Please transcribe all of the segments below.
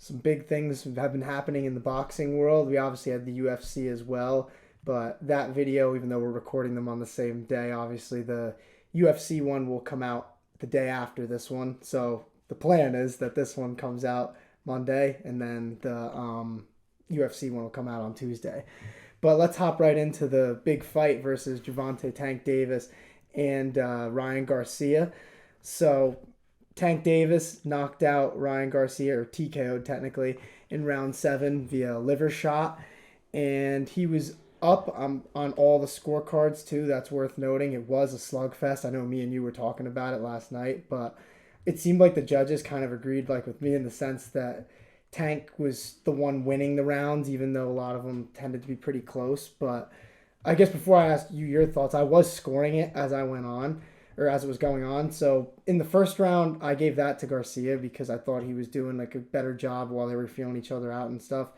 some big things have been happening in the boxing world. We obviously had the UFC as well, but that video, even though we're recording them on the same day, obviously the UFC one will come out the day after this one. So the plan is that this one comes out Monday, and then the UFC one will come out on Tuesday. But let's hop right into the big fight versus Gervonta Tank Davis and Ryan Garcia. So Tank Davis knocked out Ryan Garcia, or TKO'd technically, in round 7 via liver shot. And he was up on all the scorecards too. That's worth noting. It was a slugfest. I know me and you were talking about it last night, but it seemed like the judges kind of agreed like with me in the sense that Tank was the one winning the rounds, even though a lot of them tended to be pretty close. But I guess before I asked you your thoughts, I was scoring it as I went on, or as it was going on. So in the first round, I gave that to Garcia because I thought he was doing like a better job while they were feeling each other out and stuff.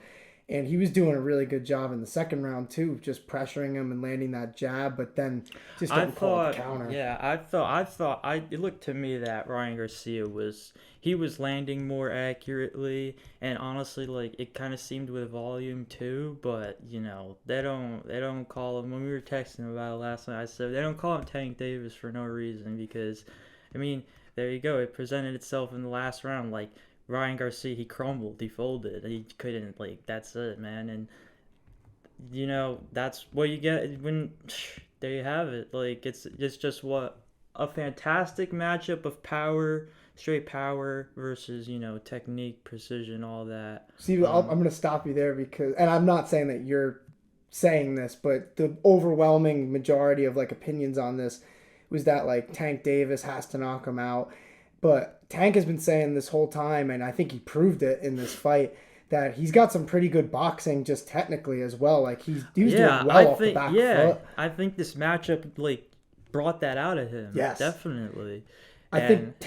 And he was doing a really good job in the second round too, just pressuring him and landing that jab, but then just I getting called thought, counter. yeah, it looked to me that Ryan Garcia was landing more accurately, and honestly, like it kind of seemed with volume too. But they don't call him, when we were texting about it last night. I said they don't call him Tank Davis for no reason because, I mean, there you go. It presented itself in the last round. Like Ryan Garcia, he crumbled, he folded, he couldn't, like, that's it, man. And that's what you get when there you have it. Like it's just what a fantastic matchup of power, straight power versus technique, precision, all that. See, I'm going to stop you there because, and I'm not saying that you're saying this, but the overwhelming majority of like opinions on this was that like Tank Davis has to knock him out. But Tank has been saying this whole time, and I think he proved it in this fight, that he's got some pretty good boxing just technically as well. Like he was doing well off the back foot. I think this matchup like brought that out of him. Yes, definitely. I think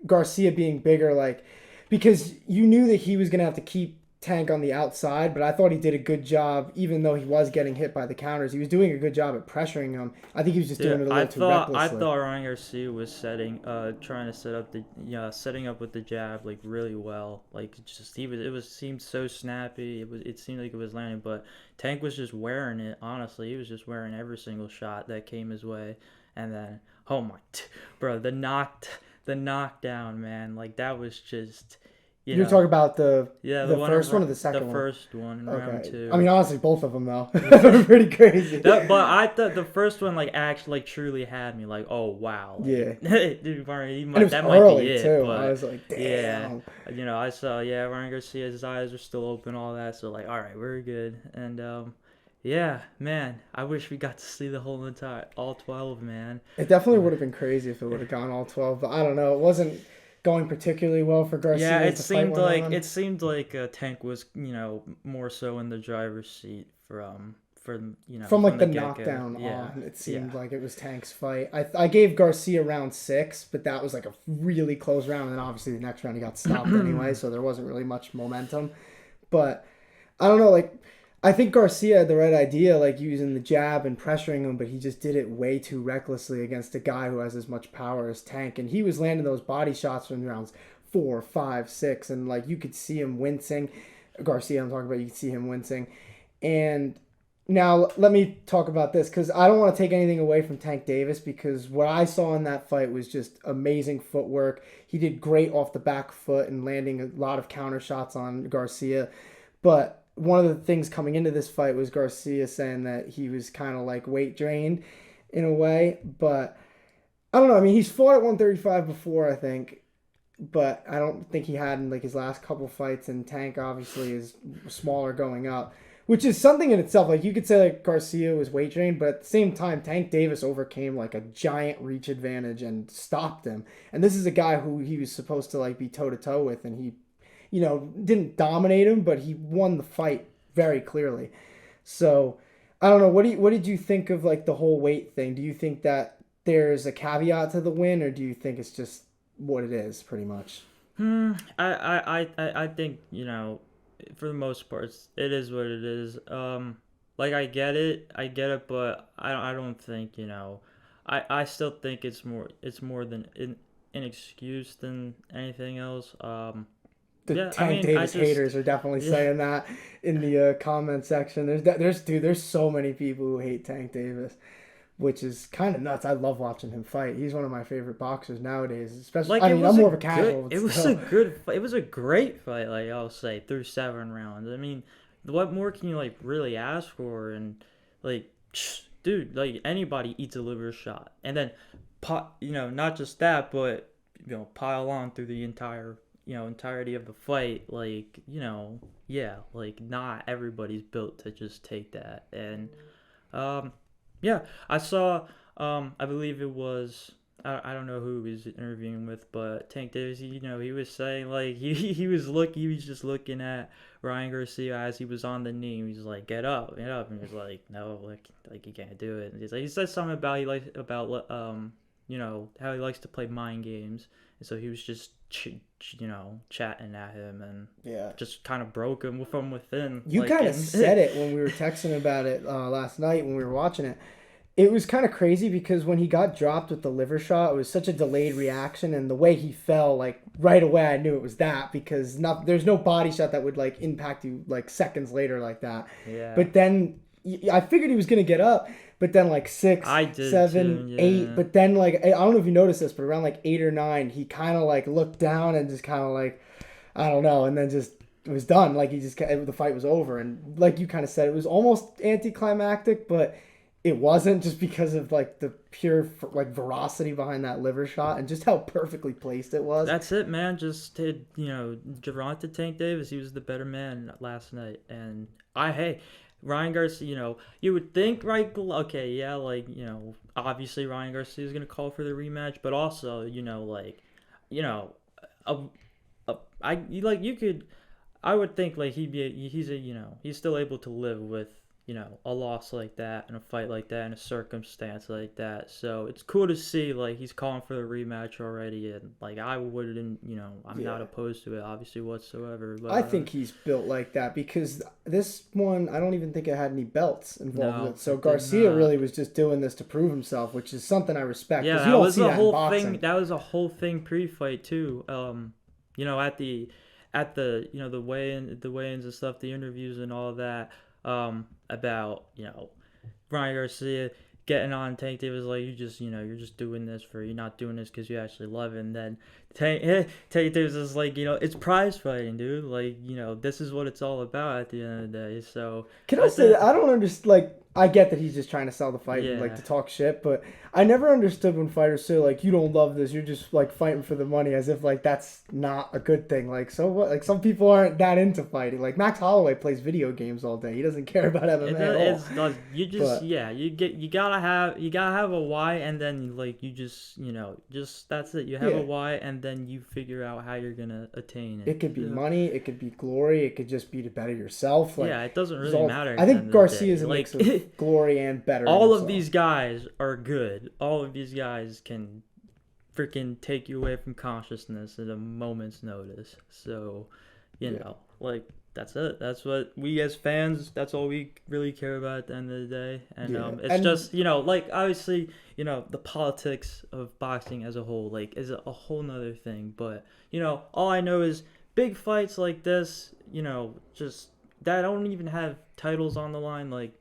Garcia being bigger, like, because you knew that he was gonna have to keep Tank on the outside, but I thought he did a good job, even though he was getting hit by the counters. He was doing a good job at pressuring him. I think he was just doing it a little too recklessly. I thought Ryan Garcia was trying to setting up with the jab like really well. Like seemed so snappy. It seemed like it was landing, but Tank was just wearing it. Honestly, he was just wearing every single shot that came his way, and then bro, the knockdown, man, like that was just. You're talking about the first one or the second one? The first one, round 2. I mean, honestly, both of them, though. They're pretty crazy. But I thought the first one, like, actually, like, truly had me, like, oh, wow. Like, yeah. Dude, and it was early, too. But, I was like, damn. Yeah. I saw, Ryan Garcia's eyes were still open, all that. So, like, all right, we're good. And, yeah, man, I wish we got to see the whole all 12, man. It definitely would have been crazy if it would have gone all 12. But I don't know. It wasn't going particularly well for Garcia. Yeah, it seemed like Tank was more so in the driver's seat from like the knockdown on. It seemed like it was Tank's fight. I gave Garcia round 6, but that was like a really close round, and then obviously the next round he got stopped anyway, so there wasn't really much momentum. But I don't know, like I think Garcia had the right idea, like using the jab and pressuring him, but he just did it way too recklessly against a guy who has as much power as Tank. And he was landing those body shots from rounds 4, 5, 6, and like you could see him wincing. Garcia, I'm talking about, you could see him wincing. And now let me talk about this, because I don't want to take anything away from Tank Davis, because what I saw in that fight was just amazing footwork. He did great off the back foot and landing a lot of counter shots on Garcia. But one of the things coming into this fight was Garcia saying that he was kind of like weight drained in a way. But I don't know. I mean, he's fought at 135 before, I think. But I don't think he had in like his last couple fights. And Tank obviously is smaller going up, which is something in itself. Like you could say like Garcia was weight drained, but at the same time, Tank Davis overcame like a giant reach advantage and stopped him. And this is a guy who he was supposed to like be toe to toe with, and he didn't dominate him, but he won the fight very clearly. So, I don't know. What did you think of like the whole weight thing? Do you think that there's a caveat to the win, or do you think it's just what it is, pretty much? I think for the most part, it is what it is. Like I get it, but I don't think I still think it's more than an excuse than anything else. the Tank Davis haters are definitely saying that in the comment section. There's so many people who hate Tank Davis, which is kind of nuts. I love watching him fight. He's one of my favorite boxers nowadays. Especially, I'm more of a casual. It was a good fight. It was a great fight, like I'll say, through 7 rounds. I mean, what more can you like really ask for? And like, dude, like anybody eats a liver shot, and then, not just that, but pile on through the entirety of the fight. Like, like not everybody's built to just take that. And, yeah, I saw. I believe it was. I don't know who he was interviewing with, but Tank Davis. He was saying like he was just looking at Ryan Garcia as he was on the knee. He was like, "Get up, get up," and he was like, "No, like you can't do it." And he said something about how he likes to play mind games, and so he was just chatting at him and just kind of broke him from within. You kind of said it when we were texting about it last night when we were watching it. It was kind of crazy because when he got dropped with the liver shot, it was such a delayed reaction, and the way he fell, like right away, I knew it was that because there's no body shot that would like impact you like seconds later like that. Yeah. But then I figured he was gonna get up, but then like 6, 7, 8, but then like I don't know if you noticed this, but around like 8 or 9, he kind of like looked down and just kind of like I don't know, and then just it was done. Like the fight was over, and like you kind of said, it was almost anticlimactic, but it wasn't, just because of like the pure like veracity behind that liver shot and just how perfectly placed it was. That's it, man. Just Gervonta Tank Davis, he was the better man last night. And Ryan Garcia, you would think, right? Okay, yeah, like obviously Ryan Garcia is gonna call for the rematch, but also I would think like he's still able to live with a loss like that and a fight like that and a circumstance like that. So it's cool to see like he's calling for the rematch already, and like I wouldn't, I'm not opposed to it obviously whatsoever. But I think he's built like that because this one I don't even think it had any belts involved with it. So Garcia really was just doing this to prove himself, which is something I respect. Yeah, that was the whole thing. That was a whole thing pre-fight too. At the the weigh-ins and stuff, the interviews and all that. About Ryan Garcia getting on Tank Davis like you're just doing this you're not doing this because you actually love it. And then Tank Davis is like it's prize fighting, dude. Like this is what it's all about at the end of the day. So can I say that I don't understand? Like I get that he's just trying to sell the fight and like to talk shit, but I never understood when fighters say like you don't love this, you're just like fighting for the money, as if like that's not a good thing. Like so what? Like some people aren't that into fighting. Like Max Holloway plays video games all day. He doesn't care about MMA at all. You gotta have a why, and then like you just that's it. You have a why, and then you figure out how you're gonna attain it. It could be money, it could be glory, it could just be to better yourself. Like, it doesn't really matter. I think Garcia's a mix of glory and better. All of these guys are good. All of these guys can freaking take you away from consciousness at a moment's notice. So, like that's it. That's what we as fans. That's all we really care about at the end of the day. And it's just like obviously the politics of boxing as a whole like is a whole nother thing. But all I know is big fights like this. Just that don't even have titles on the line. Like.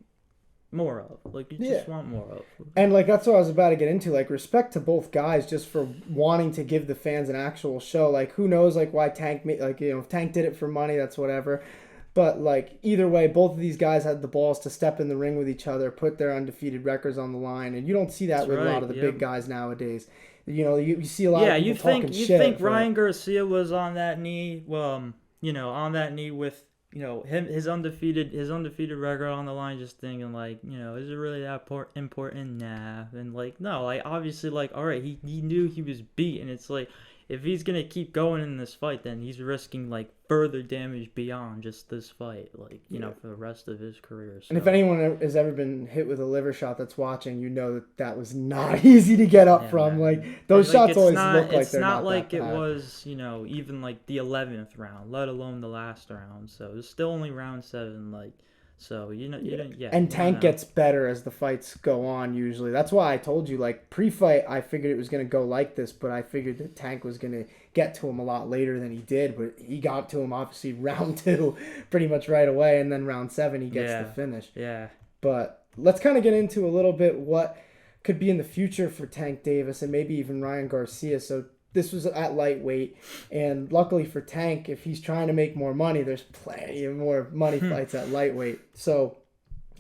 More of you just want more of, and like that's what I was about to get into. Like respect to both guys just for wanting to give the fans an actual show. Like who knows like why Tank if Tank did it for money, that's whatever. But like either way, both of these guys had the balls to step in the ring with each other, put their undefeated records on the line, and you don't see that with a lot of the big guys nowadays. You see a lot of people talking shit. You think Ryan Garcia was on that knee? Well, on that knee with. His undefeated record on the line, just thinking like, is it really that important? Nah. And like, no, like obviously like, all right, he knew he was beat, and it's like, if he's gonna keep going in this fight, then he's risking like further damage beyond just this fight, like for the rest of his career. So. And if anyone has ever been hit with a liver shot that's watching, that was not easy to get up from. Man. Like those shots always look like they're not. It's not like it was, even like the 11th round, let alone the last round. So it's still only round 7. Like So you don't, yeah, And you don't Tank know. gets better as the fights go on usually. That's why I told you, like, pre-fight, I figured it was going to go like this, but I figured that Tank was going to get to him a lot later than he did. But he got to him, obviously, round 2 pretty much right away. And then round 7, he gets the Yeah, finish. yeah. But let's kind of get into a little bit what could be in the future for Tank Davis and maybe even Ryan Garcia. So this was at lightweight, and luckily for Tank, if he's trying to make more money, there's plenty of more money fights at lightweight. So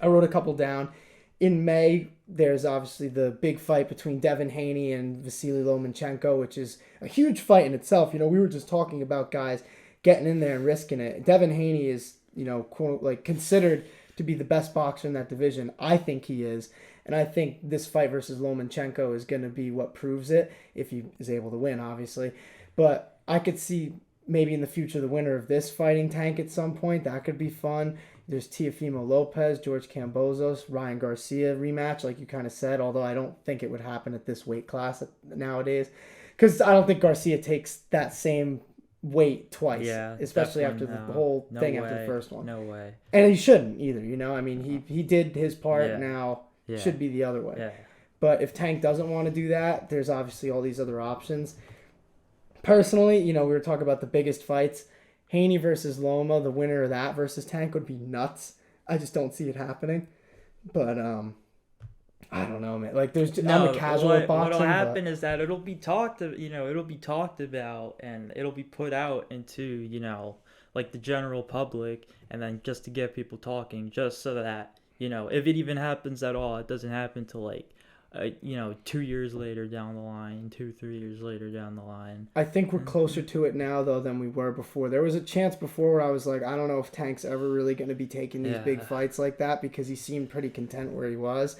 I wrote a couple down. In May, there's obviously the big fight between Devin Haney and Vasily Lomachenko, which is a huge fight in itself. You know, we were just talking about guys getting in there and risking it. Devin Haney is, you know, quote, like, considered to be the best boxer in that division. I think he is. And I think this fight versus Lomachenko is going to be what proves it, if he is able to win, obviously. But I could see maybe in the future the winner of this fighting Tank at some point. That could be fun. There's Teofimo Lopez, George Kambosos, Ryan Garcia rematch, like you kind of said, although I don't think it would happen at this weight class nowadays. Because I don't think Garcia takes that same weight twice, especially after the whole thing after the first one. No way. And he shouldn't either, you know? I mean, he did his part, now should be the other way. Yeah. But if Tank doesn't want to do that, there's obviously all these other options. Personally, you know, we were talking about the biggest fights. Haney versus Loma, the winner of that versus Tank would be nuts. I just don't see it happening. But I don't know, man. Like, there's I'm a casual at boxing. What'll happen is that it'll be talked about, and it'll be put out into, you know, like the general public, and then just to get people talking, just so that, you know, if it even happens at all, it doesn't happen till like 2 years later down the line, 2-3 years later down the line. I think we're closer to it now, though, than we were before. There was a chance before where I was like, I don't know if Tank's ever really going to be taking these big fights like that, because he seemed pretty content where he was.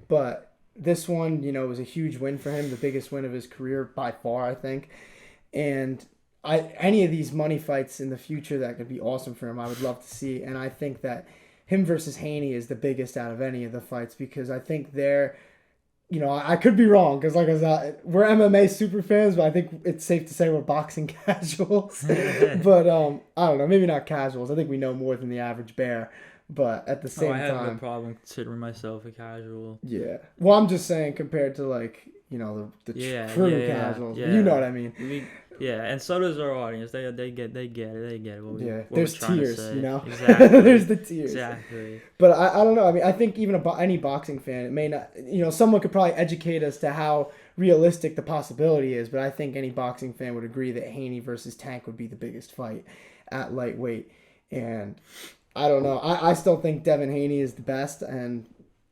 But this one, you know, was a huge win for him, the biggest win of his career by far, I think. And any of these money fights in the future that could be awesome for him, I would love to see. And I think that him versus Haney is the biggest out of any of the fights, because I think they're, you know, I could be wrong, because like I said, we're MMA super fans, but I think it's safe to say we're boxing casuals. But I don't know, maybe not casuals. I think we know more than the average bear. But at the same time, I have no problem considering myself a casual. Yeah. Well, I'm just saying compared to, like, you know, the true casuals. Yeah. You know what I mean? And so does our audience. They get it. What there's tiers, you know? Exactly. There's the tiers. Exactly. But I don't know. I mean, I think even any boxing fan, it may not, you know, someone could probably educate us to how realistic the possibility is, but I think any boxing fan would agree that Haney versus Tank would be the biggest fight at lightweight. And I don't know. I still think Devin Haney is the best, and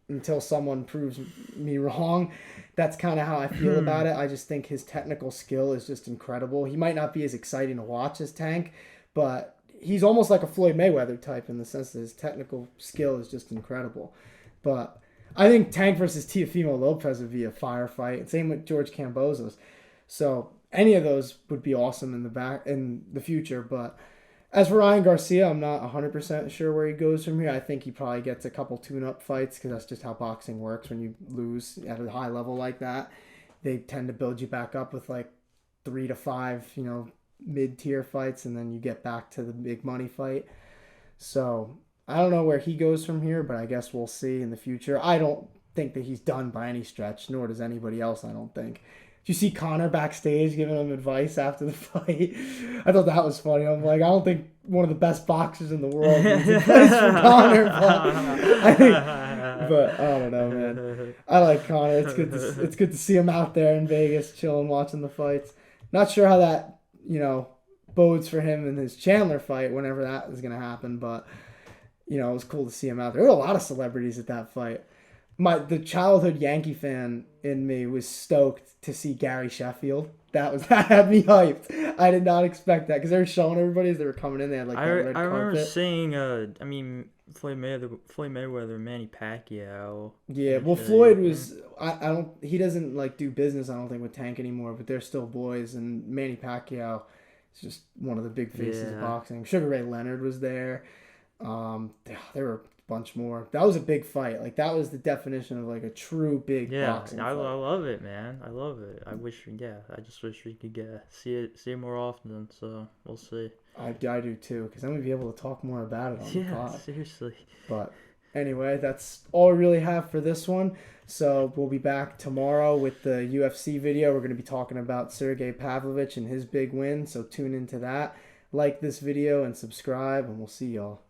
until someone proves me wrong, that's kind of how I feel about it. I just think his technical skill is just incredible. He might not be as exciting to watch as Tank, but he's almost like a Floyd Mayweather type in the sense that his technical skill is just incredible. But I think Tank versus Teofimo Lopez would be a firefight. Same with George Kambosos. So any of those would be awesome in the future, but as for Ryan Garcia, I'm not 100% sure where he goes from here. I think he probably gets a couple tune-up fights, because that's just how boxing works. When you lose at a high level like that, they tend to build you back up with like 3 to 5, you know, mid-tier fights, and then you get back to the big money fight. So I don't know where he goes from here, but I guess we'll see in the future. I don't think that he's done by any stretch, nor does anybody else, I don't think. Did you see Conor backstage giving him advice after the fight? I thought that was funny. I'm like, I don't think one of the best boxers in the world needs advice from Conor, but I don't know, man. I like Conor. It's good to see him out there in Vegas, chilling, watching the fights. Not sure how that, you know, bodes for him in his Chandler fight, whenever that is going to happen, but, you know, it was cool to see him out there. There were a lot of celebrities at that fight. The childhood Yankee fan in me was stoked to see Gary Sheffield. That had me hyped. I did not expect that, because they were showing everybody as they were coming in. They had like that red carpet. I remember seeing Floyd Mayweather, Manny Pacquiao. Yeah, well, Floyd was he doesn't like do business, I don't think, with Tank anymore, but they're still boys. And Manny Pacquiao is just one of the big faces of boxing. Sugar Ray Leonard was there. There were bunch more. That was a big fight. Like, that was the definition of like a true big boxing fight. I love it, man. I love it. I just wish we could see it more often. So we'll see. I do too, because I'm going to be able to talk more about it on the pod. Yeah, seriously. But anyway, that's all we really have for this one. So we'll be back tomorrow with the UFC video. We're going to be talking about Sergey Pavlovich and his big win. So tune into that. Like this video and subscribe, and we'll see y'all.